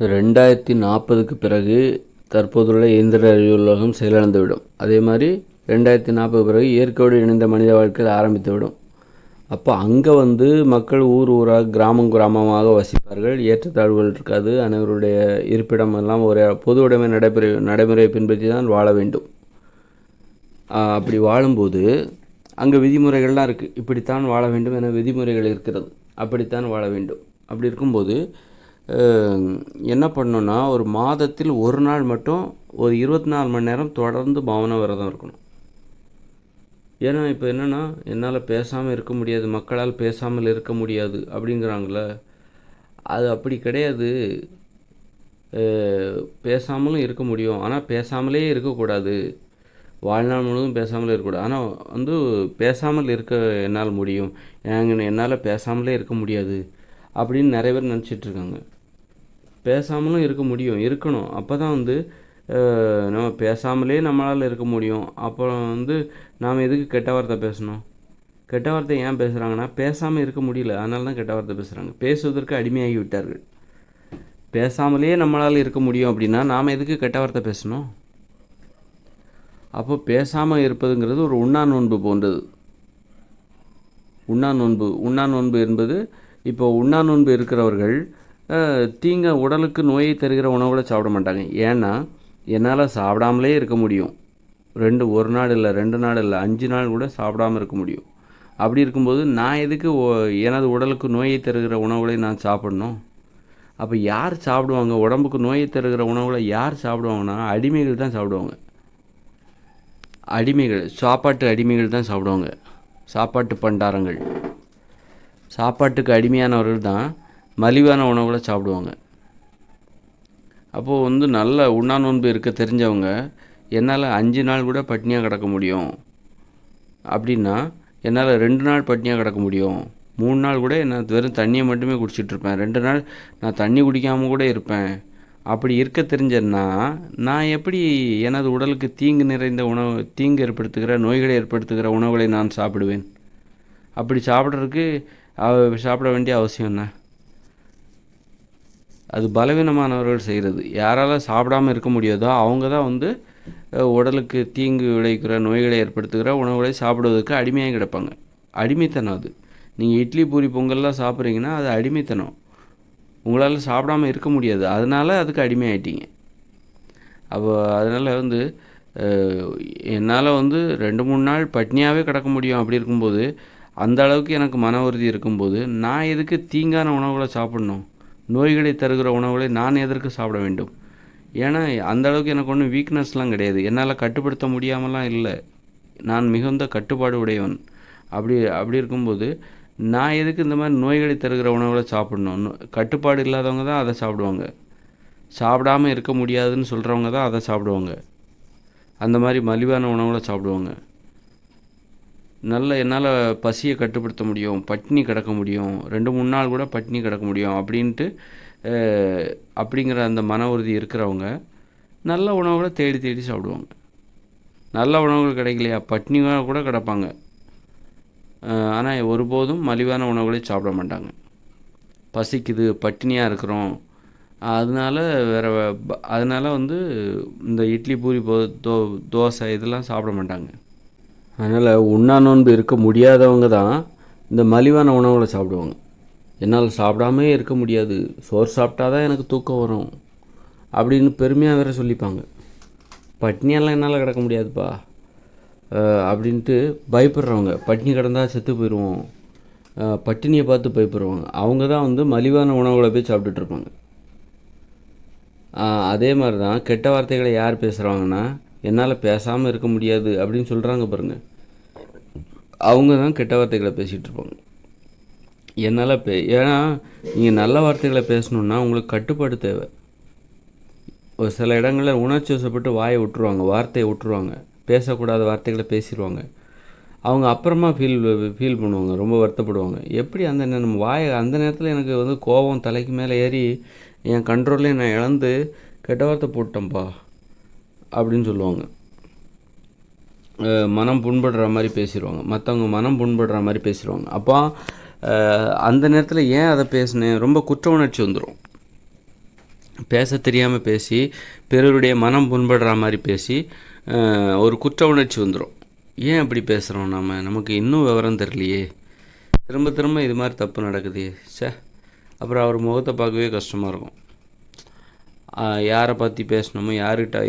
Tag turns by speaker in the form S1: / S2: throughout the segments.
S1: 2040க்கு பிறகு தற்போதுள்ள இயந்திர அறிவுலகம் செயலிழந்துவிடும். அதே மாதிரி 2040 பிறகு இயற்கையோடு இணைந்த மனித வாழ்க்கையில் ஆரம்பித்துவிடும். அப்போ அங்கே மக்கள் ஊர் ஊராக கிராமம் கிராமமாக வசிப்பார்கள். ஏற்றத்தாழ்வுகள் இருக்காது. அனைவருடைய இருப்பிடம் எல்லாம் ஒரு பொது உடைமை நடைமுறையை பின்பற்றி தான் வாழ வேண்டும். அப்படி வாழும்போது அங்கே விதிமுறைகள்லாம் இருக்குது. இப்படித்தான் வாழ வேண்டும் என விதிமுறைகள் இருக்கிறது. அப்படித்தான் வாழ வேண்டும். அப்படி இருக்கும்போது என்ன பண்ணணுன்னா, ஒரு மாதத்தில் ஒரு நாள் மட்டும் ஒரு 24 மணி நேரம் தொடர்ந்து மௌன விரதம் இருக்கணும். ஏன்னா இப்போ என்னென்னா, என்னால் பேசாமல் இருக்க முடியாது, மக்களால் பேசாமல் இருக்க முடியாது அப்படிங்கிறாங்கள. அது அப்படி கிடையாது. பேசாமலும் இருக்க முடியும், ஆனால் பேசாமலே இருக்கக்கூடாது. வாழ்நாள் முழுவதும் பேசாமலே இருக்கக்கூடாது. ஆனால் பேசாமல் இருக்க என்னால் முடியும், என்னால் பேசாமலே இருக்க முடியாது அப்படின்னு நிறைய பேர் நினச்சிட்ருக்காங்க. பேசாமலும் இருக்க முடியும், இருக்கணும். அப்போ தான் நம்ம பேசாமலே நம்மளால் இருக்க முடியும். அப்புறம் நாம் எதுக்கு கெட்ட வார்த்தை பேசணும்? கெட்ட வார்த்தை ஏன் பேசுகிறாங்கன்னா, பேசாமல் இருக்க முடியல, அதனால தான் கெட்ட வார்த்தை பேசுகிறாங்க. பேசுவதற்கு அடிமையாகி விட்டார்கள். பேசாமலே நம்மளால் இருக்க முடியும் அப்படின்னா நாம் எதுக்கு கெட்ட வார்த்தை பேசணும்? அப்போ பேசாமல் இருப்பதுங்கிறது ஒரு உண்ணா நோன்பு போன்றது. உண்ணா நோன்பு என்பது, இப்போ உண்ணா நோன்பு இருக்கிறவர்கள் உடலுக்கு நோயை தருகிற உணவுகளை சாப்பிட மாட்டாங்க. ஏன்னா என்னால் சாப்பிடாமலே இருக்க முடியும். ஒரு நாள் இல்லை, 2 நாள் இல்லை, 5 நாள் கூட சாப்பிடாமல் இருக்க முடியும். அப்படி இருக்கும்போது நான் எதுக்கு எனது உடலுக்கு நோயை தருகிற உணவுகளை நான் சாப்பிடணும்? அப்போ யார் சாப்பிடுவாங்க? உடம்புக்கு நோயை தருகிற உணவுகளை யார் சாப்பிடுவாங்கன்னா, அடிமைகள் தான் சாப்பிடுவாங்க. சாப்பாட்டு அடிமைகள் தான் சாப்பிடுவாங்க. சாப்பாட்டு பண்டாரங்கள், சாப்பாட்டுக்கு அடிமையானவர்கள் தான் மலிவான உணவுகளை சாப்பிடுவாங்க. அப்போது நல்ல உண்ணா நோன்பு இருக்க தெரிஞ்சவங்க, என்னால் 5 நாள் கூட பட்னியாக கிடக்க முடியும் அப்படின்னா, என்னால் 2 நாள் பட்னியாக கிடக்க முடியும், 3 நாள் கூட நான் வெறும் தண்ணியை மட்டுமே குடிச்சிட்ருப்பேன், 2 நாள் நான் தண்ணி குடிக்காமல் கூட இருப்பேன். அப்படி இருக்க தெரிஞ்சேன்னா நான் எப்படி எனது உடலுக்கு தீங்கு ஏற்படுத்துகிற, நோய்களை ஏற்படுத்துகிற உணவுகளை நான் சாப்பிடுவேன்? அப்படி சாப்பிட வேண்டிய அவசியம் என்ன? அது பலவீனமானவர்கள் செய்கிறது. யாரால் சாப்பிடாமல் இருக்க முடியாதோ அவங்க தான் உடலுக்கு தீங்கு விளைவிக்கிற, நோய்களை ஏற்படுத்துகிற உணவுகளை சாப்பிடுவதற்கு அடிமையாக கிடப்பாங்க. அடிமைத்தனம் அது. நீங்கள் இட்லி பூரி பொங்கல்லாம் சாப்பிட்றீங்கன்னா அது அடிமைத்தனம். உங்களால் சாப்பிடாமல் இருக்க முடியாது, அதனால் அதுக்கு அடிமையாயிட்டீங்க. அப்போ அதனால் என்னால் 2-3 நாள் பட்னியாகவே கிடக்க முடியும். அப்படி இருக்கும்போது, அந்த அளவுக்கு எனக்கு மன உறுதி இருக்கும்போது, நான் எதுக்கு தீங்கான உணவுகளை சாப்பிடணும்? நோய்களை தருகிற உணவுகளை நான் எதற்கு சாப்பிட வேண்டும்? ஏன்னா அந்த அளவுக்கு எனக்கு ஒன்றும் வீக்னஸ்லாம் கிடையாது. என்னால் கட்டுப்படுத்த முடியாமலாம் இல்லை. நான் மிகுந்த கட்டுப்பாடு உடையவன். அப்படி இருக்கும்போது நான் எதுக்கு இந்த மாதிரி நோய்களை தருகிற உணவுகளை சாப்பிடணும்? கட்டுப்பாடு இல்லாதவங்க தான் அதை சாப்பிடுவாங்க. சாப்பிடாமல் இருக்க முடியாதுன்னு சொல்கிறவங்க தான் அதை சாப்பிடுவாங்க. அந்த மாதிரி மலிவான உணவுகளை சாப்பிடுவாங்க. என்னால் பசியை கட்டுப்படுத்த முடியும், பட்டினி கிடக்க முடியும், 2-3 நாள் கூட பட்டினி கிடக்க முடியும் அப்படிங்கிற அந்த மன உறுதி இருக்கிறவங்க நல்ல உணவுகளை தேடி தேடி சாப்பிடுவாங்க. நல்ல உணவுகள் கிடைக்கலையா, பட்டினியாக கூட கிடப்பாங்க. ஆனால் ஒருபோதும் மலிவான உணவுகளை சாப்பிட மாட்டாங்க. பசிக்குது, பட்டினியாக இருக்கிறோம், அதனால் இந்த இட்லி பூரி தோசை இதெல்லாம் சாப்பிட மாட்டாங்க. அதனால் உண்ணா நோன்பு இருக்க முடியாதவங்க தான் இந்த மலிவான உணவுகளை சாப்பிடுவாங்க. என்னால் சாப்பிடாமே இருக்க முடியாது, சோறு சாப்பிட்டா தான் எனக்கு தூக்கம் வரும் அப்படின்னு பெருமையாக வேறு சொல்லிப்பாங்க. பட்னியெல்லாம் என்னால் கிடக்க முடியாதுப்பா அப்படின்ட்டு பயப்படுறவங்க, பட்டினி கிடந்தால் செத்து போயிடுவோம், பட்டினியை பார்த்து பயப்படுறவங்க, அவங்க தான் மலிவான உணவுகளை போய் சாப்பிட்டுட்ருப்பாங்க. அதே மாதிரி தான் கெட்ட வார்த்தைகளை யார் பேசுகிறாங்கன்னா, என்னால் பேசாமல் இருக்க முடியாது அப்படின்னு சொல்கிறாங்க பாருங்கள், அவங்க தான் கெட்ட வார்த்தைகளை பேசிகிட்டு இருப்பாங்க. ஏன்னா நீங்கள் நல்ல வார்த்தைகளை பேசணுன்னா உங்களுக்கு கட்டுப்பாடு தேவை. ஒரு சில இடங்களில் உணர்ச்சி வசப்பட்டு வார்த்தையை விட்டுருவாங்க, பேசக்கூடாத வார்த்தைகளை பேசிடுவாங்க. அவங்க அப்புறமா ஃபீல் பண்ணுவாங்க, ரொம்ப வருத்தப்படுவாங்க. எப்படி நம்ம அந்த நேரத்தில் எனக்கு கோபம் தலைக்கு மேலே ஏறி என் கண்ட்ரோல்லே நான் இழந்து கெட்ட வார்த்தை போட்டேன்ப்பா அப்படின்னு சொல்லுவாங்க. மனம் புண்படுற மாதிரி பேசிடுவாங்க, மற்றவங்க மனம் புண்படுற மாதிரி பேசிடுவாங்க. அப்போ அந்த நேரத்தில் ஏன் அதை பேசினேன், ரொம்ப குற்ற உணர்ச்சி வந்துடும். பேச தெரியாமல் பேசி பிறருடைய மனம் புண்படுற மாதிரி பேசி ஒரு குற்ற உணர்ச்சி வந்துடும். ஏன் அப்படி பேசுகிறோம்? நமக்கு இன்னும் விவரம் தெரியலையே, திரும்ப திரும்ப இது மாதிரி தப்பு நடக்குது அப்புறம் அவர் முகத்தை பார்க்கவே கஷ்டமாக இருக்கும். யாரை பற்றி பேசணுமோ,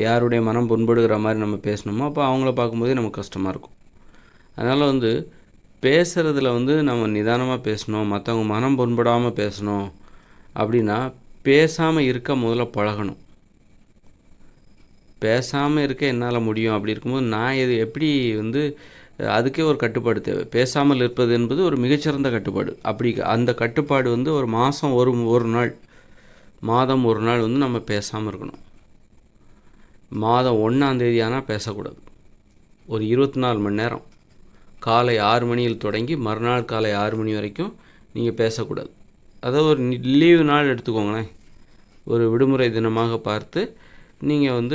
S1: யாருடைய மனம் புண்படுகிற மாதிரி நம்ம பேசணுமோ அப்போ அவங்கள பார்க்கும்போதே நமக்கு கஷ்டமாக இருக்கும். அதனால் பேசுகிறதுல நம்ம நிதானமாக பேசணும், மற்றவங்க மனம் புண்படாமல் பேசணும். அப்படின்னா பேசாமல் இருக்க முதல்ல பழகணும். பேசாமல் இருக்க என்னால் முடியும். அப்படி இருக்கும்போது நான் எப்படி அதுக்கே ஒரு கட்டுப்பாடு தேவை. பேசாமல் இருப்பது என்பது ஒரு மிகச்சிறந்த கட்டுப்பாடு. அப்படி அந்த கட்டுப்பாடு ஒரு மாதம் ஒரு நாள், மாதம் ஒரு நாள் நம்ம பேசாமல் இருக்கணும். மாதம் 1ஆம் தேதி ஆனால் பேசக்கூடாது. ஒரு 24 மணி நேரம் காலை 6 மணியில் தொடங்கி மறுநாள் காலை 6 மணி வரைக்கும் நீங்கள் பேசக்கூடாது. அதாவது ஒரு லீவு நாள் எடுத்துக்கோங்களேன். ஒரு விடுமுறை தினமாக பார்த்து நீங்கள்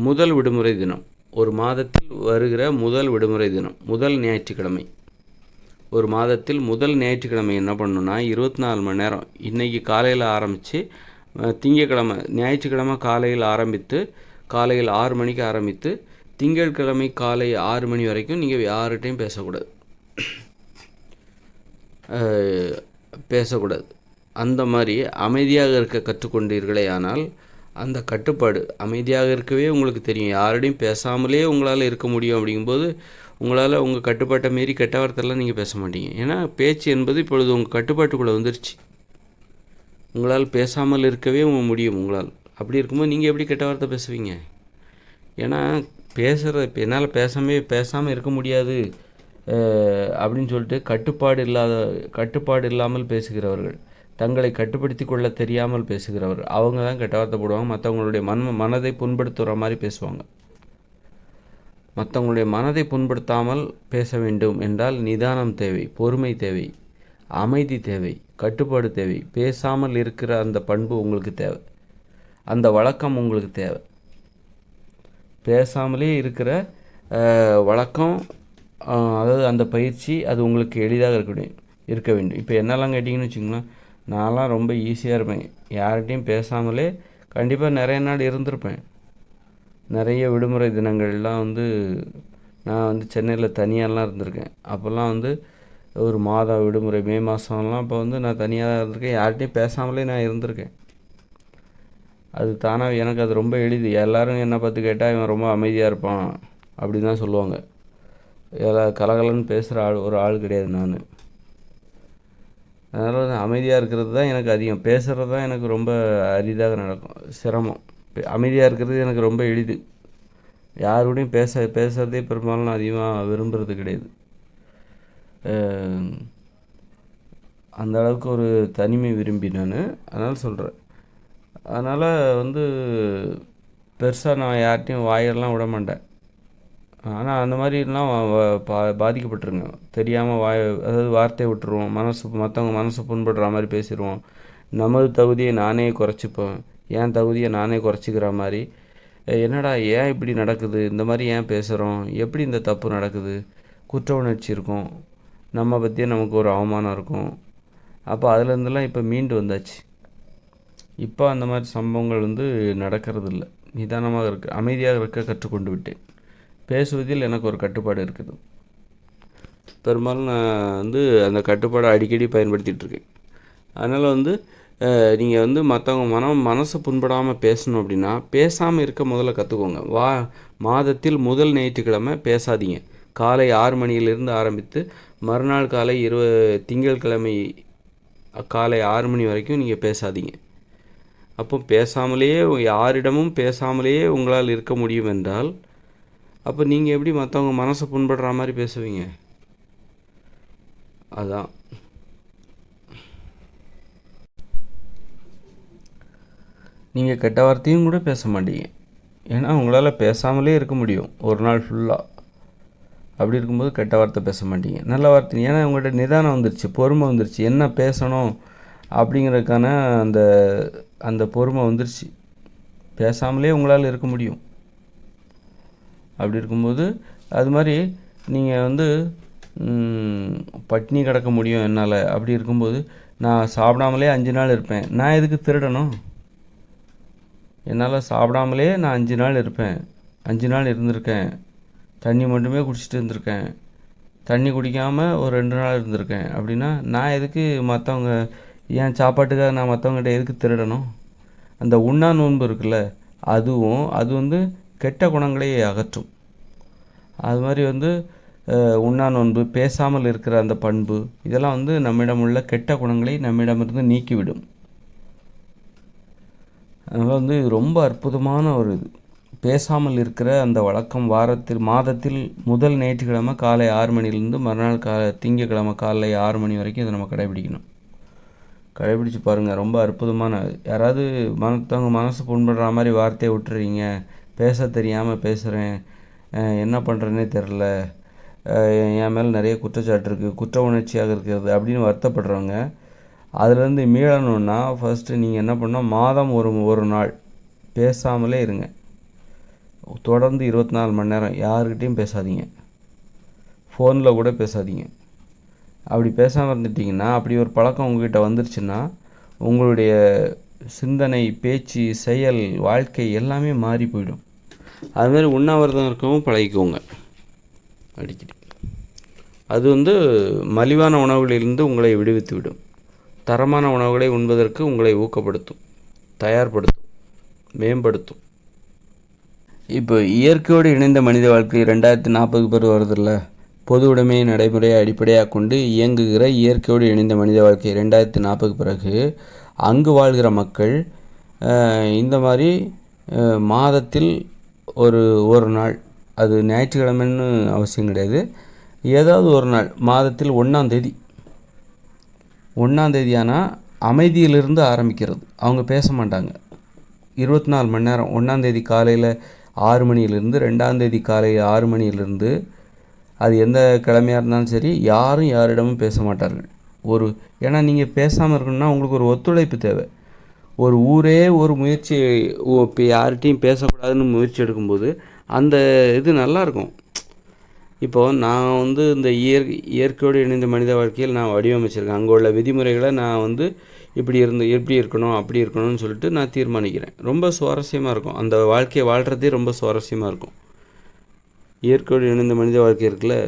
S1: முதல் விடுமுறை தினம், ஒரு மாதத்தில் வருகிற முதல் விடுமுறை தினம், முதல் ஞாயிற்றுக்கிழமை, ஒரு மாதத்தில் முதல் ஞாயிற்றுக்கிழமை என்ன பண்ணணுன்னா 24 மணி நேரம், இன்றைக்கி காலையில் ஆரம்பித்து திங்கக்கிழமை, ஞாயிற்றுக்கிழமை காலையில் ஆரம்பித்து காலையில் 6 மணிக்கு ஆரம்பித்து திங்கட்கிழமை காலை 6 மணி வரைக்கும் நீங்கள் யார்கிட்டையும் பேசக்கூடாது. அந்த மாதிரி அமைதியாக இருக்க கற்றுக்கொண்டீர்களே ஆனால் அந்த கட்டுப்பாடு, அமைதியாக இருக்கவே உங்களுக்கு தெரியும், யாரோடையும் பேசாமலே உங்களால் இருக்க முடியும். அப்படிங்கும்போது உங்களால் உங்கள் கட்டுப்பாட்டை மீறி கெட்ட வார்த்தைலாம் நீங்கள் பேச மாட்டீங்க. ஏன்னா பேச்சு என்பது இப்பொழுது உங்கள் கட்டுப்பாட்டுக்குள்ளே வந்துருச்சு. உங்களால் பேசாமல் இருக்கவே முடியும் உங்களால். அப்படி இருக்கும்போது நீங்கள் எப்படி கெட்ட வார்த்தை பேசுவீங்க? ஏன்னா இப்போ என்னால் பேசாமல் இருக்க முடியாது அப்படின்னு சொல்லிட்டு கட்டுப்பாடு இல்லாமல் பேசுகிறவர்கள், தங்களை கட்டுப்படுத்தி கொள்ள தெரியாமல் பேசுகிறவர்கள், அவங்க தான் கெட்ட வார்த்தை போடுவாங்க. மற்றவங்களுடைய மனதை புண்படுத்துகிற மாதிரி பேசுவாங்க. மற்றவங்களுடைய மனதை புண்படுத்தாமல் பேச வேண்டும் என்றால் நிதானம் தேவை, பொறுமை தேவை, அமைதி தேவை, கட்டுப்பாடு தேவை. பேசாமல் இருக்கிற அந்த பண்பு உங்களுக்கு தேவை, அந்த வழக்கம் உங்களுக்கு தேவை. பேசாமலே இருக்கிற வழக்கம், அதாவது அந்த பயிற்சி, அது உங்களுக்கு எளிதாக இருக்க வேண்டும். இப்போ என்னெல்லாம் கேட்டிங்கன்னு வச்சுங்களேன், நான்லாம் ரொம்ப ஈஸியாக இருப்பேன். யார்கிட்டையும் பேசாமலே கண்டிப்பாக நிறைய நாள் இருந்திருப்பேன். நிறைய விடுமுறை தினங்கள்லாம் நான் சென்னையில் தனியாகலாம் இருந்திருக்கேன். அப்போல்லாம் ஒரு மாத விடுமுறை, மே மாதம்லாம் இப்போ நான் தனியாக தான் இருந்திருக்கேன். யார்கிட்டையும் பேசாமலே நான் இருந்திருக்கேன். அது தானாக எனக்கு அது ரொம்ப எளிது. எல்லோரும் என்னை பார்த்து கேட்டால் இவன் ரொம்ப அமைதியாக இருப்பான் அப்படின்னு தான் சொல்லுவாங்க. கலகலன்னு பேசுகிற ஒரு ஆள் கிடையாது நான். அதனால் அமைதியாக இருக்கிறது தான் எனக்கு அதிகம், பேசுகிறது தான் எனக்கு ரொம்ப அரிதாக நடக்கும், சிரமம். அமைதியாக இருக்கிறது எனக்கு ரொம்ப எளிது. யாரோடையும் பேசுகிறதே பெரும்பாலும் நான் அதிகமாக விரும்புகிறது கிடையாது. அந்த அளவுக்கு ஒரு தனிமை விரும்பி நான், அதனால் சொல்கிறேன். அதனால் பெருசாக நான் யார்கிட்டையும் வாயெல்லாம் விட மாட்டேன். ஆனால் அந்த மாதிரிலாம் பாதிக்கப்பட்டிருங்க. தெரியாமல் அதாவது வார்த்தையை விட்டுருவோம், மற்றவங்க மனசு புண்படுற மாதிரி பேசிடுவோம். நமது தகுதியை நானே குறைச்சிப்பேன், என் தகுதியை நானே குறைச்சிக்கிற மாதிரி. என்னடா ஏன் இப்படி நடக்குது, இந்த மாதிரி ஏன் பேசுகிறோம், எப்படி இந்த தப்பு நடக்குது, குற்ற உணர்ச்சி இருக்கும், நம்ம பற்றியே நமக்கு ஒரு அவமானம் இருக்கும். அப்போ அதுலேருந்துலாம் இப்போ மீண்டு வந்தாச்சு. இப்போ அந்த மாதிரி சம்பவங்கள் நடக்கிறது இல்லை. நிதானமாக அமைதியாக இருக்க கற்றுக்கொண்டு விட்டேன். பேசுவதில் எனக்கு ஒரு கட்டுப்பாடு இருக்குது. பெரும்பாலும் நான் அந்த கட்டுப்பாடை அடிக்கடி பயன்படுத்திகிட்ருக்கேன். அதனால் நீங்கள் மற்றவங்க மனசு புண்படாமல் பேசணும் அப்படின்னா பேசாமல் இருக்க முதல்ல கற்றுக்கோங்க. மாதத்தில் முதல் ஞாயிற்றுக்கிழமை பேசாதீங்க. காலை 6 மணியிலிருந்து ஆரம்பித்து மறுநாள் காலை திங்கட்கிழமை காலை 6 மணி வரைக்கும் நீங்கள் பேசாதீங்க. அப்போ பேசாமலேயே, யாரிடமும் பேசாமலேயே உங்களால் இருக்க முடியும் என்றால் அப்போ நீங்கள் எப்படி மற்றவங்க மனசை புண்படுற மாதிரி பேசுவீங்க? அதான் நீங்கள் கெட்ட வார்த்தையும் கூட பேச மாட்டீங்க. ஏன்னா உங்களால் பேசாமலே இருக்க முடியும் ஒரு நாள் ஃபுல்லாக. அப்படி இருக்கும்போது கெட்ட வார்த்தை பேச மாட்டீங்க, நல்ல வார்த்தை. ஏன்னா உங்கள்கிட்ட நிதானம் வந்துருச்சு, பொறுமை வந்துருச்சு, என்ன பேசணும் அப்படிங்கிறதுக்கான அந்த பொறுமை வந்துருச்சு. பேசாமலே உங்களால் இருக்க முடியும். அப்படி இருக்கும்போது அது மாதிரி நீங்கள் பட்டினி கிடக்க முடியும் என்னால். அப்படி இருக்கும்போது நான் சாப்பிடாமலே 5 நாள் இருப்பேன். நான் எதுக்கு திருடணும்? என்னால் சாப்பிடாமலே நான் 5 நாள் இருப்பேன், 5 நாள் இருந்திருக்கேன், தண்ணி மட்டுமே குடிச்சிட்டு இருந்திருக்கேன், தண்ணி குடிக்காமல் ஒரு 2 நாள் இருந்திருக்கேன் அப்படின்னா நான் எதுக்கு மற்றவங்க என் சாப்பாட்டுக்காக நான் மற்றவங்ககிட்ட எதுக்கு திருடணும்? அந்த உண்ணா நோன்பு இருக்குல்ல, அது வந்து கெட்ட குணங்களை அகற்றும். அது மாதிரி வந்து உண்ணா நோன்பு, பேசாமல் இருக்கிற அந்த பண்பு, இதெல்லாம் வந்து நம்மிடம் உள்ள கெட்ட குணங்களை நம்மிடமிருந்து நீக்கிவிடும். அதனால் வந்து இது ரொம்ப அற்புதமான ஒரு இது. பேசாமல் இருக்கிற அந்த வழக்கம் மாதத்தில் முதல் ஞாயிற்றுக்கிழமை காலை 6 மணிலேருந்து மறுநாள் திங்கக்கிழமை காலை 6 மணி வரைக்கும் இதை நம்ம கடைபிடிக்கணும். கடைபிடிச்சு பாருங்கள், ரொம்ப அற்புதமான. யாராவது மற்றவங்க மனசு புண்படுற மாதிரி வார்த்தையை விட்டுறீங்க, பேச தெரியாமல் பேசுகிறேன், என்ன பண்ணுறேன்னே தெரில, என் மேலே நிறைய குற்றச்சாட்டு இருக்குது, குற்ற உணர்ச்சியாக இருக்கிறது அப்படின்னு வருத்தப்படுறவங்க, அதுலேருந்து மீளணுன்னா ஃபஸ்ட்டு நீங்கள் என்ன பண்ணால் மாதம் ஒரு நாள் பேசாமலே இருங்க. தொடர்ந்து 24 மணி நேரம் யாருக்கிட்டையும் பேசாதீங்க, ஃபோனில் கூட பேசாதீங்க. அப்படி பேசாமல் இருந்துட்டிங்கன்னா, அப்படி ஒரு பழக்கம் உங்கள்கிட்ட வந்துருச்சுன்னா உங்களுடைய சிந்தனை, பேச்சு, செயல், வாழ்க்கை எல்லாமே மாறி போயிடும். அதுமாதிரி உண்ணாவிரதம் இருக்கவும் பழகிக்கோங்க அடிக்கடி. அது வந்து மலிவான உணவுகளிலிருந்து உங்களை விடுவித்து விடும். தரமான உணவுகளை உண்பதற்கு உங்களை ஊக்கப்படுத்தும், தயார்படுத்தும், மேம்படுத்தும். இப்போ இயற்கையோடு இணைந்த மனித வாழ்க்கை 2040 பிறகு வருதில்ல, பொது உடைமையை நடைமுறையை அடிப்படையாக கொண்டு இயங்குகிற இயற்கையோடு இணைந்த மனித வாழ்க்கை 2040 பிறகு அங்கு வாழ்கிற மக்கள் இந்த மாதிரி மாதத்தில் ஒரு நாள், அது ஞாயிற்றுக்கிழமைன்னு அவசியம் கிடையாது, ஏதாவது ஒரு நாள் மாதத்தில் 1ஆம் தேதி ஆனால் அமைதியிலிருந்து ஆரம்பிக்கிறது. அவங்க பேச மாட்டாங்க 24 மணி நேரம். 1ஆம் தேதி காலையில் 6 மணியிலிருந்து 2ஆம் தேதி காலை 6 மணியிலிருந்து, அது எந்த கிழமையாக இருந்தாலும் சரி, யாரும் யாரிடமும் பேச மாட்டார்கள். ஏன்னா நீங்கள் பேசாமல் இருக்கணும்னா உங்களுக்கு ஒரு ஒத்துழைப்பு தேவை. ஒரு ஊரே ஒரு முயற்சி, இப்போ யார்கிட்டையும் பேசக்கூடாதுன்னு முயற்சி எடுக்கும்போது அந்த இது நல்லாயிருக்கும். இப்போது நான் வந்து இந்த இயற்கையோடு இணைந்த மனித வாழ்க்கையில் நான் வடிவமைச்சிருக்கேன். அங்கே உள்ள விதிமுறைகளை நான் வந்து இப்படி இருக்கணும், அப்படி இருக்கணும்னு சொல்லிட்டு நான் தீர்மானிக்கிறேன். ரொம்ப சுவாரஸ்யமாக இருக்கும். அந்த வாழ்க்கையை வாழ்கிறதே ரொம்ப சுவாரஸ்யமாக இருக்கும். இயற்கையோடு இணைந்த மனித வாழ்க்கை இருக்குல்ல,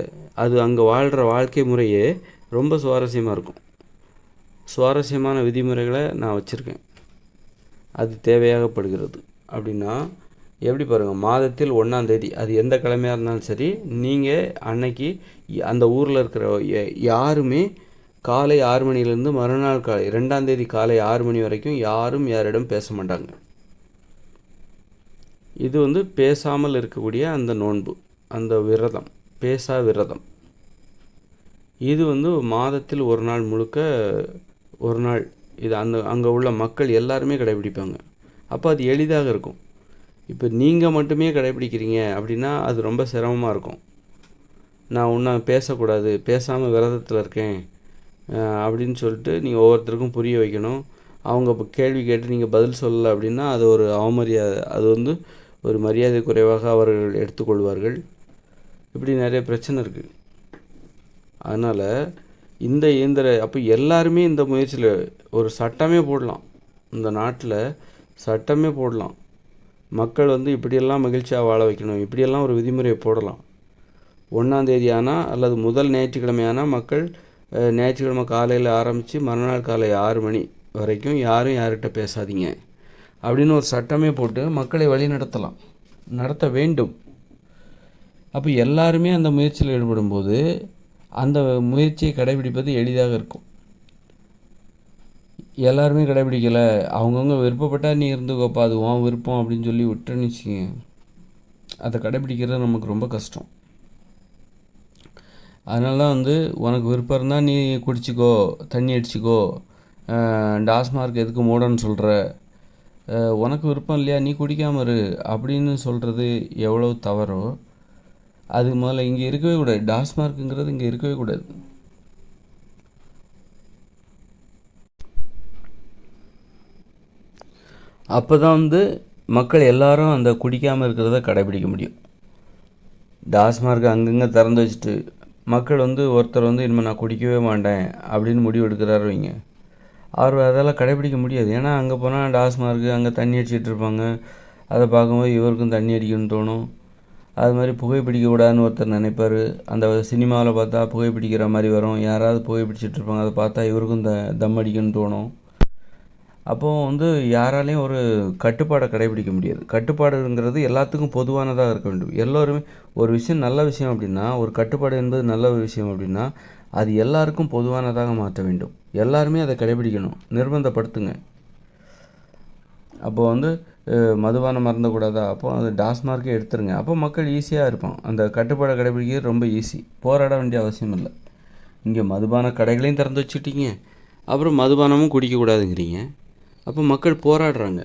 S1: அது அங்கே வாழ்கிற வாழ்க்கை முறையே ரொம்ப சுவாரஸ்யமாக இருக்கும். சுவாரஸ்யமான விதிமுறைகளை நான் வச்சுருக்கேன். அது தேவையாகப்படுகிறது. அப்படின்னா எப்படி பாருங்கள், மாதத்தில் 1ஆம் தேதி, அது எந்த கிழமையாக இருந்தாலும் சரி, நீங்கள் அன்னைக்கு அந்த ஊரில் இருக்கிற யாருமே காலை 6 மணிலேருந்து மறுநாள் காலை 2ஆம் தேதி காலை 6 மணி வரைக்கும் யாரும் யாரிடம் பேச மாட்டாங்க. இது வந்து பேசாமல் இருக்கக்கூடிய அந்த நோன்பு, அந்த விரதம், பேசா விரதம். இது வந்து மாதத்தில் ஒரு நாள் முழுக்க, ஒரு நாள் இது அங்கே உள்ள மக்கள் எல்லாருமே கடைபிடிப்பாங்க. அப்போ அது எளிதாக இருக்கும். இப்போ நீங்கள் மட்டுமே கடைபிடிக்கிறீங்க அப்படின்னா அது ரொம்ப சிரமமாக இருக்கும். நான் இன்னும் பேசக்கூடாது, பேசாமல் விரதத்தில் இருக்கேன் அப்படின்னு சொல்லிட்டு நீங்கள் ஒவ்வொருத்தருக்கும் புரிய வைக்கணும். அவங்க இப்போ கேள்வி கேட்டு நீங்கள் பதில் சொல்லலை அப்படின்னா அது ஒரு அவமரியாதை, அது வந்து ஒரு மரியாதை குறைவாக அவர்கள் எடுத்துக்கொள்வார்கள். இப்படி நிறைய பிரச்சனை இருக்குது. அதனால் இந்த அப்போ எல்லாருமே இந்த முயற்சியில் ஒரு சட்டமே போடலாம். இந்த நாட்டில் சட்டமே போடலாம். மக்கள் வந்து இப்படியெல்லாம் மகிழ்ச்சியாக வாழ வைக்கணும், இப்படியெல்லாம் ஒரு விதிமுறையை போடலாம். 1ஆம் தேதி ஆனால் அல்லது முதல் ஞாயிற்றுக்கிழமை ஆனால் மக்கள் ஞாயிற்றுக்கிழமை காலையில் ஆரம்பித்து மறுநாள் காலை 6 மணி வரைக்கும் யாரும் யார்கிட்ட பேசாதீங்க அப்படின்னு ஒரு சட்டமே போட்டு மக்களை வழி நடத்த வேண்டும். அப்போ எல்லாருமே அந்த முயற்சியில் ஈடுபடும்போது அந்த முயற்சியை கடைபிடிப்பது எளிதாக இருக்கும். எல்லாருமே கடைபிடிக்கலை, அவங்கவுங்க விருப்பப்பட்டால் நீ இருந்துக்கோப்பா, அது உன் விருப்பம் அப்படின்னு சொல்லி விட்டுன்னு வச்சுக்கோங்க, அதை கடைபிடிக்கிறது நமக்கு ரொம்ப கஷ்டம். அதனால தான் வந்து உனக்கு விருப்பம் இருந்தால் நீ குடிச்சிக்கோ, தண்ணி அடிச்சிக்கோ, டாஸ்மார்க் எதுக்கு மூடன்னு சொல்கிற, உனக்கு விருப்பம் இல்லையா நீ குடிக்காம இரு அப்படின்னு சொல்கிறது எவ்வளோ தவறோ அது முதல்ல இங்கே இருக்கவே கூடாது. டாஸ்மார்க்குங்கிறது இங்கே இருக்கவே கூடாது. அப்போ தான் வந்து மக்கள் எல்லாரும் அந்த குடிக்காமல் இருக்கிறத கடைபிடிக்க முடியும். டாஸ்மார்க் அங்கங்கே திறந்து வச்சுட்டு மக்கள் வந்து ஒருத்தர் வந்து இனிமேல் நான் குடிக்கவே மாட்டேன் அப்படின்னு முடிவு எடுக்கிறாரு வைங்க, அவர் அதெல்லாம் கடைப்பிடிக்க முடியாது. ஏன்னா அங்கே போனால் டாஸ்மார்க்கு அங்கே தண்ணி அடிச்சிட்டு இருப்பாங்க. அதை பார்க்கும்போது இவருக்கும் தண்ணி அடிக்கணும்னு தோணும். அது மாதிரி புகைப்பிடிக்கக்கூடாதுன்னு ஒருத்தர் நினைப்பார். அந்த சினிமாவில் பார்த்தா புகைப்பிடிக்கிற மாதிரி வரும், யாராவது புகைப்பிடிச்சிட்டு இருப்பாங்க, அதை பார்த்தா இவருக்கும் தம் அடிக்கணும்னு தோணும். அப்போது யாராலையும் ஒரு கட்டுப்பாடை கடைபிடிக்க முடியாது. கட்டுப்பாடுங்கிறது எல்லாத்துக்கும் பொதுவானதாக இருக்க வேண்டும். எல்லோருமே ஒரு விஷயம் நல்ல விஷயம் அப்படின்னா, ஒரு கட்டுப்பாடு என்பது நல்ல ஒரு விஷயம் அப்படின்னா, அது எல்லாருக்கும் பொதுவானதாக மாற்ற வேண்டும். எல்லாருமே அதை கடைபிடிக்கணும், நிர்பந்தப்படுத்துங்க. அப்போது மதுபானம் மறந்தக்கூடாதா, அப்போ அது டாஸ்மார்க்கே எடுத்துருங்க. அப்போ மக்கள் ஈஸியாக இருப்பான். அந்த கட்டுப்பாடை கடைபிடிக்கிறது ரொம்ப ஈஸி, போராட வேண்டிய அவசியம் இல்லை. இங்கே மதுபான கடைகளையும் திறந்து வச்சுட்டீங்க, அப்புறம் மதுபானமும் குடிக்கக்கூடாதுங்கிறீங்க. அப்போ மக்கள் போராடுறாங்க.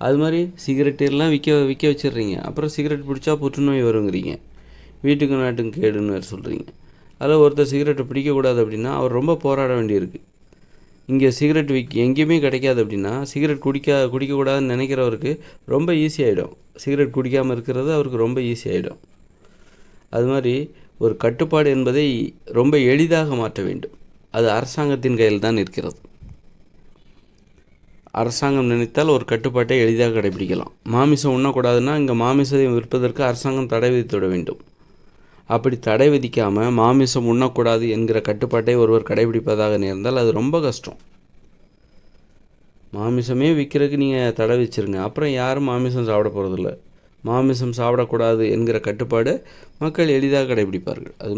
S1: அது மாதிரி சிகரெட்டு எல்லாம் விற்க வச்சிடுறீங்க. அப்புறம் சிகரெட் பிடிச்சா புற்றுநோய் வருங்கிறீங்க, வீட்டுக்கு நாட்டுக்கு கேடுன்னு வேறு சொல்கிறீங்க. அதில் ஒருத்தர் சிகரெட்டை பிடிக்கக்கூடாது அப்படின்னா அவர் ரொம்ப போராட வேண்டியிருக்கு. இங்கே சிகரெட் எங்கேயுமே கிடைக்காது அப்படின்னா சிகரெட் குடிக்கக்கூடாதுன்னு நினைக்கிறவருக்கு ரொம்ப ஈஸியாகிடும். சிகரெட் குடிக்காமல் இருக்கிறது அவருக்கு ரொம்ப ஈஸியாகிடும். அது மாதிரி ஒரு கட்டுப்பாடு என்பதை ரொம்ப எளிதாக மாற்ற வேண்டும். அது அரசாங்கத்தின் கையில் தான் இருக்கிறது. அரசாங்கம் நினைத்தால் ஒரு கட்டுப்பாட்டை எளிதாக கடைபிடிக்கலாம். மாமிசம் உண்ணக்கூடாதுன்னா இங்கே மாமிசத்தை விற்பதற்கு அரசாங்கம் தடை விதித்துவிட வேண்டும். அப்படி தடை விதிக்காமல் மாமிசம் உண்ணக்கூடாது என்கிற கட்டுப்பாட்டை ஒருவர் கடைபிடிப்பதாக நேர்ந்தால் அது ரொம்ப கஷ்டம். மாமிசமே விற்கிறதுக்கு நீங்கள் தடை வச்சுருங்க, அப்புறம் யாரும் மாமிசம் சாப்பிட போகிறதில்ல. மாமிசம் சாப்பிடக்கூடாது என்கிற கட்டுப்பாடு மக்கள் எளிதாக கடைபிடிப்பார்கள். அது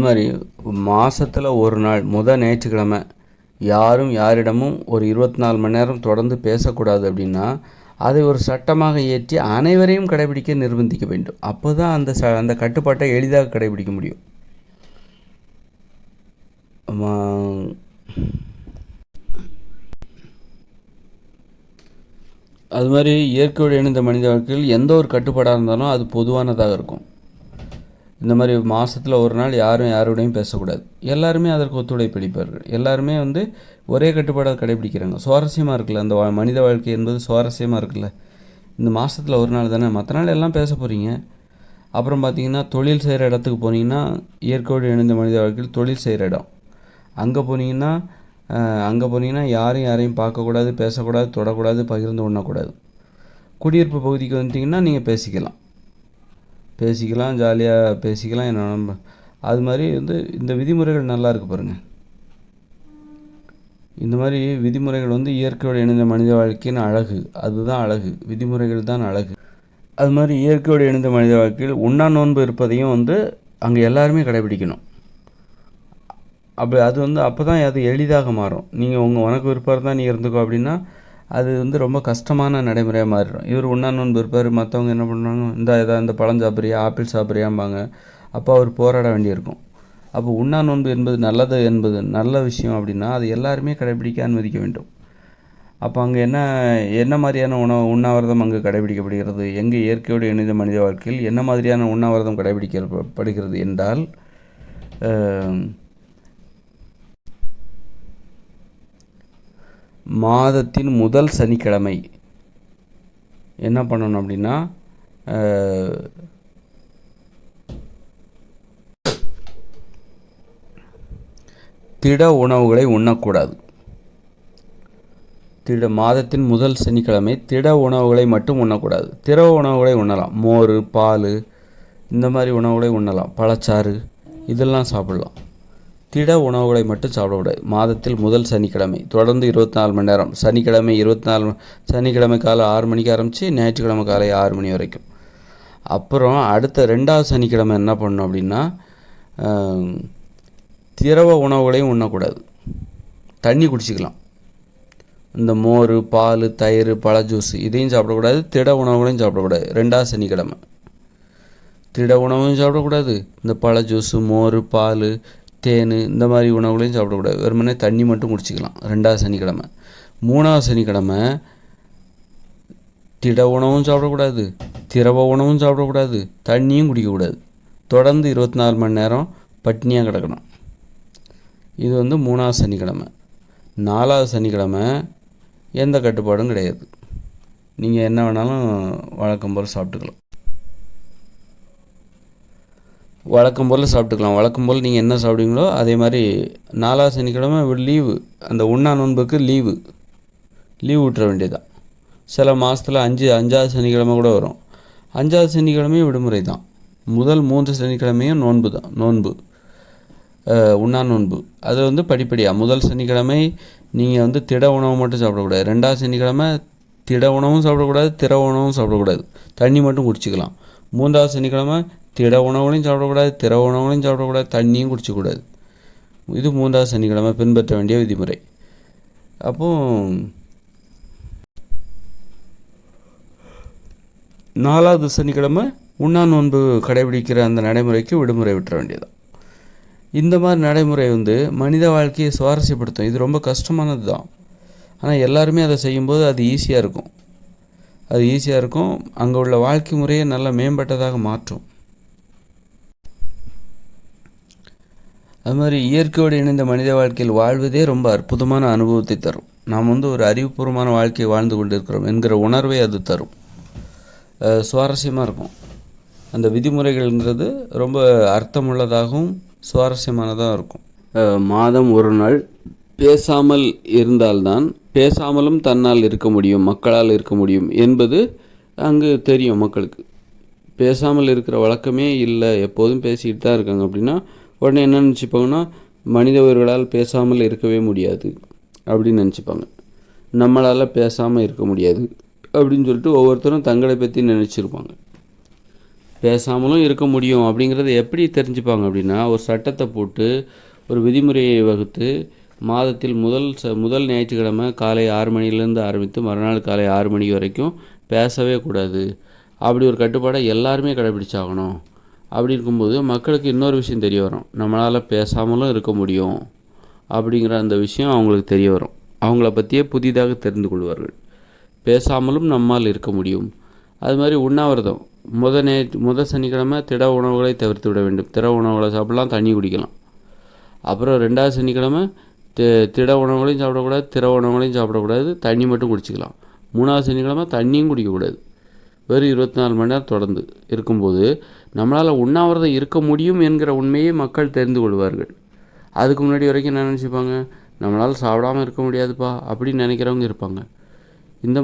S1: மாதிரி மாதத்தில் ஒரு நாள் ஞாயிற்றுக்கிழமை யாரும் யாரிடமும் ஒரு 24 மணி நேரம் தொடர்ந்து பேசக்கூடாது அப்படின்னா அதை ஒரு சட்டமாக இயற்றி அனைவரையும் கடைபிடிக்க நிர்பந்திக்க வேண்டும். அப்போ தான் அந்த கட்டுப்பாட்டை எளிதாக கடைபிடிக்க முடியும். அது மாதிரி இயற்கையோடு இணைந்த மனித வாழ்க்கையில் எந்த ஒரு கட்டுப்பாடாக இருந்தாலும் அது பொதுவானதாக இருக்கும். இந்த மாதிரி மாதத்தில் ஒரு நாள் யாரும் யாரோடையும் பேசக்கூடாது, எல்லாருமே அதற்கு ஒத்துழைப்பளிப்பார்கள். எல்லாருமே ஒரே கட்டுப்பாடாக கடைபிடிக்கிறாங்க. சுவாரஸ்யமாக இருக்குல்ல, அந்த மனித வாழ்க்கை என்பது சுவாரஸ்யமாக இருக்குல்ல. இந்த மாதத்தில் ஒரு நாள் தானே, மற்ற நாள் எல்லாம் பேச போகிறீங்க. அப்புறம் பார்த்திங்கன்னா தொழில் செய்கிற இடத்துக்கு போனீங்கன்னா, இயற்கையோடு இணைந்த மனித வாழ்க்கையில் தொழில் செய்கிற இடம், அங்கே போனீங்கன்னா யாரையும் பார்க்கக்கூடாது, பேசக்கூடாது, தொடக்கூடாது, பகிர்ந்து உண்ணக்கூடாது. குடியிருப்பு பகுதிக்கு வந்துட்டிங்கன்னா நீங்கள் பேசிக்கலாம், ஜாலியாக பேசிக்கலாம். என்ன அது மாதிரி இந்த விதிமுறைகள் நல்லா இருக்குது பாருங்கள். இந்த மாதிரி விதிமுறைகள் இயற்கையோடு இணைந்த மனித வாழ்க்கையின் அழகு. அதுதான் அழகு, விதிமுறைகள் தான் அழகு. அது மாதிரி இயற்கையோடு இணைந்த மனித வாழ்க்கையில் உண்ணா நோன்பு இருப்பதையும் அங்கே எல்லாருமே கடைபிடிக்கணும். அப்படி அது அப்போ தான் அது எளிதாக மாறும். நீங்கள் உனக்கு விருப்பம் தான் நீ இருந்துக்கோ அப்படின்னா அது ரொம்ப கஷ்டமான நடைமுறையாக மாறிடும். இவர் உண்ணா நோன்பு இருப்பார், மற்றவங்க என்ன பண்ணுறாங்க, இந்த பழம் சாப்பிட்றியா, ஆப்பிள் சாப்பிட்றியாம்பாங்க. அப்போ அவர் போராட வேண்டியிருக்கும். அப்போ உண்ணா நோன்பு என்பது நல்ல விஷயம் அப்படின்னா அது எல்லாருமே கடைபிடிக்க அனுமதிக்க வேண்டும். அப்போ அங்கே என்ன மாதிரியான உண்ணாவிரதம் அங்கே கடைபிடிக்கப்படுகிறது, எங்கே இயற்கையோடு இணைந்த மனித வாழ்க்கையில் என்ன மாதிரியான உண்ணாவிரதம் கடைபிடிக்கப்படுகிறது என்றால், மாதத்தின் முதல் சனிக்கிழமை என்ன பண்ணணும் அப்படின்னா, திட உணவுகளை உண்ணக்கூடாது. மாதத்தின் முதல் சனிக்கிழமை திட உணவுகளை மட்டும் உண்ணக்கூடாது. திரவ உணவுகளை உண்ணலாம். மோர், பால், இந்த மாதிரி உணவுகளை உண்ணலாம். பழச்சாறு இதெல்லாம் சாப்பிடலாம். திட உணவுகளை மட்டும் சாப்பிடக்கூடாது. மாதத்தில் முதல் சனிக்கிழமை தொடர்ந்து 24 மணி நேரம், சனிக்கிழமை காலை 6 மணிக்கு ஆரம்பித்து ஞாயிற்றுக்கிழமை காலை 6 மணி வரைக்கும். அப்புறம் அடுத்த 2வது சனிக்கிழமை என்ன பண்ணணும் அப்படின்னா, திரவ உணவுகளையும் உண்ணக்கூடாது. தண்ணி குடிச்சிக்கலாம். இந்த மோர், பால், தயிர், பழ ஜூஸ் இதையும் சாப்பிடக்கூடாது. திட உணவுகளையும் சாப்பிடக்கூடாது. 2வது சனிக்கிழமை திட உணவையும் சாப்பிடக்கூடாது. இந்த பழ ஜூஸு, மோர், பால், தேன் இந்த மாதிரி உணவுகளையும் சாப்பிடக்கூடாது. வெறுமனே தண்ணி மட்டும் குடிச்சிக்கலாம் 2வது சனிக்கிழமை. 3வது சனிக்கிழமை திட உணவும் சாப்பிடக்கூடாது, திரவ உணவும் சாப்பிடக்கூடாது, தண்ணியும் குடிக்கக்கூடாது. தொடர்ந்து 24 மணி நேரம் பட்னியாக கிடக்கணும். இது 3வது சனிக்கிழமை. 4வது சனிக்கிழமை எந்த கட்டுப்பாடும் கிடையாது. நீங்கள் என்ன வேணாலும் வழக்கம் போல் சாப்பிட்டுக்கலாம். வழக்கம் போல் சாப்பிட்டுக்கலாம். வழக்கம் போல் நீங்கள் என்ன சாப்பிடுவீங்களோ அதே மாதிரி 4வது சனிக்கிழமை லீவு, அந்த உண்ணா நோன்புக்கு லீவு விட்டுற வேண்டியதுதான். சில மாதத்தில் 5வது சனிக்கிழமை கூட வரும். 5வது சனிக்கிழமையும் விடுமுறை தான். முதல் 3 சனிக்கிழமையும் நோன்பு உண்ணா நோன்பு. அது வந்து படிப்படியாக முதல் சனிக்கிழமை நீங்கள் திட உணவு மட்டும் சாப்பிடக்கூடாது. 2வது சனிக்கிழமை திட உணவும் சாப்பிடக்கூடாது, திர உணவும் சாப்பிடக்கூடாது, தண்ணி மட்டும் குடிச்சிக்கலாம். 3வது சனிக்கிழமை திட உணவுகளையும் சாப்பிடக்கூடாது, திர உணவுகளையும் சாப்பிடக்கூடாது, தண்ணியும் குடிச்சிக்கூடாது. இது 3வது சனிக்கிழமை பின்பற்ற வேண்டிய விதிமுறை. அப்போது 4வது சனிக்கிழமை உண்ணா நோன்பு கடைபிடிக்கிற அந்த நடைமுறைக்கு விடுமுறை விட்டுற வேண்டியதான். இந்த மாதிரி நடைமுறை மனித வாழ்க்கையை சுவாரஸ்யப்படுத்தும். இது ரொம்ப கஷ்டமானது தான். ஆனால் எல்லாருமே அதை செய்யும்போது அது ஈஸியாக இருக்கும். அங்கே உள்ள வாழ்க்கை முறையை நல்லா மேம்பட்டதாக மாற்றும். அது மாதிரி இயற்கையோடு இணைந்த மனித வாழ்க்கையில் வாழ்வதே ரொம்ப அற்புதமான அனுபவத்தை தரும். நாம் ஒரு அறிவுபூர்வமான வாழ்க்கையை வாழ்ந்து கொண்டிருக்கிறோம் என்கிற உணர்வை அது தரும். சுவாரஸ்யமாக இருக்கும். அந்த விதிமுறைகள்ங்கிறது ரொம்ப அர்த்தமுள்ளதாகவும் சுவாரஸ்யமானதாக இருக்கும். மாதம் ஒரு நாள் பேசாமல் இருந்தால்தான் பேசாமலும் தன்னால் இருக்க முடியும், மக்களால் இருக்க முடியும் என்பது அங்கு தெரியும் மக்களுக்கு. பேசாமல் இருக்கிற வழக்கமே இல்லை, எப்போதும் பேசிக்கிட்டு தான் இருக்காங்க அப்படின்னா உடனே என்ன நினச்சிப்பாங்கன்னா, மனித உயிர்களால் பேசாமல் இருக்கவே முடியாது அப்படின்னு நினச்சிப்பாங்க. நம்மளால் பேசாமல் இருக்க முடியாது அப்படின்னு சொல்லிட்டு ஒவ்வொருத்தரும் தங்களை பற்றி நினச்சிருப்பாங்க. பேசாமலும் இருக்க முடியும் அப்படிங்கிறத எப்படி தெரிஞ்சுப்பாங்க அப்படின்னா, ஒரு சட்டத்தை போட்டு ஒரு விதிமுறையை வகுத்து மாதத்தில் முதல் ஞாயிற்றுக்கிழமை காலை 6 மணிலேருந்து ஆரம்பித்து மறுநாள் காலை 6 மணி வரைக்கும் பேசவே கூடாது, அப்படி ஒரு கட்டுப்பாடை எல்லாருமே கடைபிடிச்சாகணும். அப்படி இருக்கும்போது மக்களுக்கு இன்னொரு விஷயம் தெரிய வரும், நம்மளால் பேசாமலும் இருக்க முடியும் அப்படிங்கிற அந்த விஷயம் அவங்களுக்கு தெரிய வரும். அவங்கள பற்றியே புதிதாக தெரிந்து கொள்வார்கள். பேசாமலும் நம்மால் இருக்க முடியும். அது மாதிரி உண்ணாவிரதம் முதல் சனிக்கிழமை திட உணவுகளை தவிர்த்து விட வேண்டும். திட உணவுகளை சாப்பிடலாம், தண்ணி குடிக்கலாம். அப்புறம் 2வது சனிக்கிழமை திட உணவுகளையும் சாப்பிடக்கூடாது, திர உணவுகளையும் சாப்பிடக்கூடாது, தண்ணி மட்டும் குடிச்சிக்கலாம். 3வது சனிக்கிழமை தண்ணியும் குடிக்கக்கூடாது. வெறும் 24 மணி நேரம் தொடர்ந்து இருக்கும்போது நம்மளால் உண்ணாவிரதம் இருக்க முடியும் என்கிற உண்மையை மக்கள் தெரிந்து கொள்வார்கள். அதுக்கு முன்னாடி வரைக்கும் என்ன நினச்சிப்பாங்க, நம்மளால் சாப்பிடாமல் இருக்க முடியாதுப்பா அப்படின்னு நினைக்கிறவங்க இருப்பாங்க. இந்த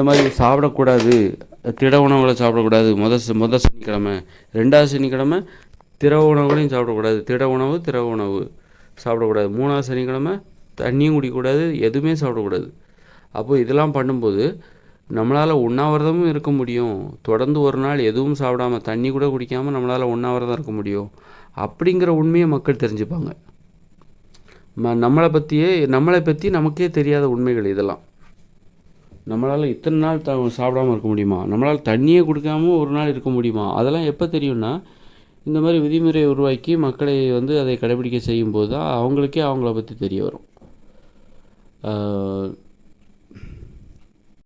S1: மாதிரி சாப்பிடக்கூடாது, திட உணவுகளை சாப்பிடக்கூடாது முதல் சனிக்கிழமை. 2வது சனிக்கிழமை திர உணவுகளையும் சாப்பிடக்கூடாது, திட உணவு சாப்பிடக்கூடாது. 3வது சனிக்கிழமை தண்ணியும் குடிக்கக்கூடாது, எதுவுமே சாப்பிடக்கூடாது. அப்போது இதெல்லாம் பண்ணும்போது நம்மளால் உண்ணாவிரதமும் இருக்க முடியும், தொடர்ந்து ஒரு நாள் எதுவும் சாப்பிடாமல் தண்ணி கூட குடிக்காமல் நம்மளால் உண்ணாவிரதம் இருக்க முடியும் அப்படிங்கிற உண்மையை மக்கள் தெரிஞ்சுப்பாங்க. நம்மளை பற்றி நமக்கே தெரியாத உண்மைகள் இதெல்லாம். நம்மளால் இத்தனை நாள் சாப்பிடாமல் இருக்க முடியுமா, நம்மளால் தண்ணியே குடிக்காமல் ஒரு நாள் இருக்க முடியுமா, அதெல்லாம் எப்போ தெரியும்னா இந்த மாதிரி விதிமுறையை உருவாக்கி மக்களை அதை கடைபிடிக்க செய்யும்போது தான் அவங்களுக்கே அவங்கள பற்றி தெரிய வரும்.